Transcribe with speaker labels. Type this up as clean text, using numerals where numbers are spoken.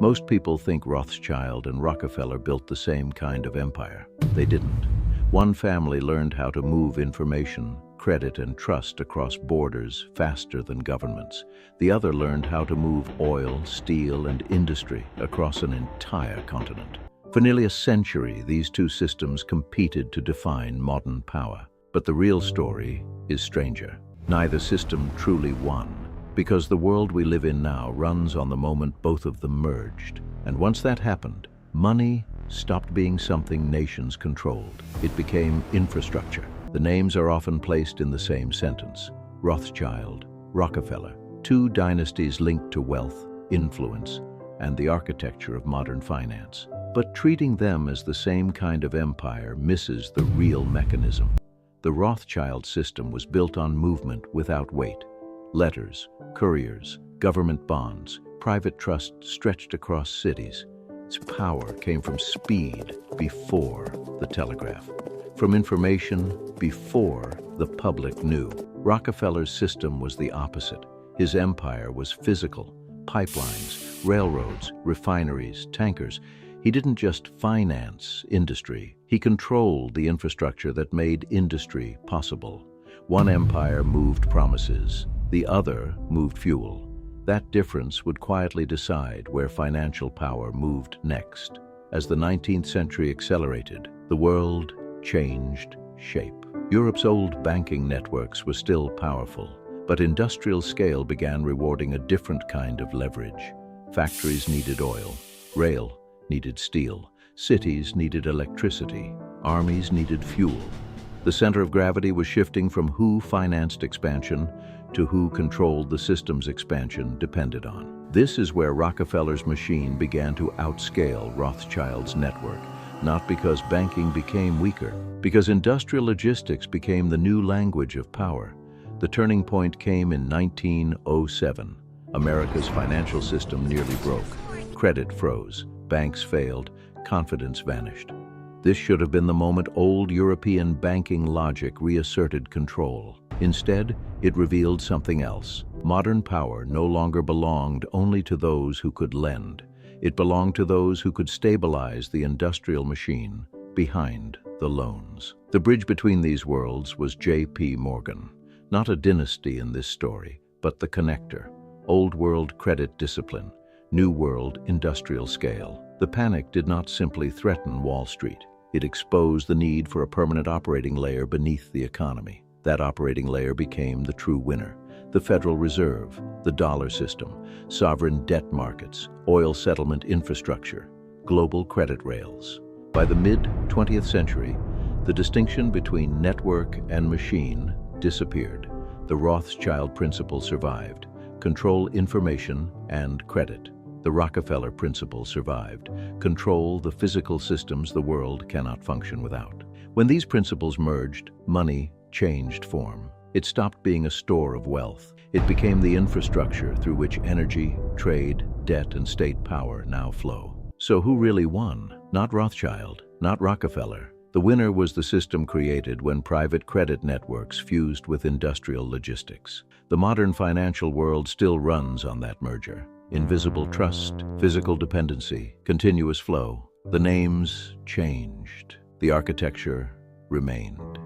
Speaker 1: Most people think Rothschild and Rockefeller built the same kind of empire. They didn't. One family learned how to move information, credit, and trust across borders faster than governments. The other learned how to move oil, steel, and industry across an entire continent. For nearly a century, these two systems competed to define modern power. But the real story is stranger. Neither system truly won, because the world we live in now runs on the moment both of them merged. And once that happened, money stopped being something nations controlled. It became infrastructure. The names are often placed in the same sentence: Rothschild, Rockefeller, two dynasties linked to wealth, influence, and the architecture of modern finance. But treating them as the same kind of empire misses the real mechanism. The Rothschild system was built on movement without weight. Letters, couriers, government bonds, private trust stretched across cities. Its power came from speed before the telegraph, from information before the public knew. Rockefeller's system was the opposite. His empire was physical: pipelines, railroads, refineries, tankers. He didn't just finance industry, he controlled the infrastructure that made industry possible. One empire moved promises, the other moved fuel. That difference would quietly decide where financial power moved next. As the 19th century accelerated, the world changed shape. Europe's old banking networks were still powerful, but industrial scale began rewarding a different kind of leverage. Factories needed oil, rail needed steel, cities needed electricity, armies needed fuel. The center of gravity was shifting from who financed expansion to who controlled the system's expansion depended on. This is where Rockefeller's machine began to outscale Rothschild's network, not because banking became weaker, because industrial logistics became the new language of power. The turning point came in 1907. America's financial system nearly broke. Credit froze, banks failed, confidence vanished. This should have been the moment old European banking logic reasserted control. Instead, it revealed something else. Modern power no longer belonged only to those who could lend. It belonged to those who could stabilize the industrial machine behind the loans. The bridge between these worlds was J.P. Morgan. Not a dynasty in this story, but the connector. Old world credit discipline, new world industrial scale. The panic did not simply threaten Wall Street. It exposed the need for a permanent operating layer beneath the economy. That operating layer became the true winner. The Federal Reserve, the dollar system, sovereign debt markets, oil settlement infrastructure, global credit rails. By the mid-20th century, the distinction between network and machine disappeared. The Rothschild principle survived: control information and credit. The Rockefeller principle survived: control the physical systems the world cannot function without. When these principles merged, money changed form. It stopped being a store of wealth. It became the infrastructure through which energy, trade, debt, and state power now flow. So who really won? Not Rothschild, not Rockefeller. The winner was the system created when private credit networks fused with industrial logistics. The modern financial world still runs on that merger. Invisible trust, physical dependency, continuous flow. The names changed. The architecture remained.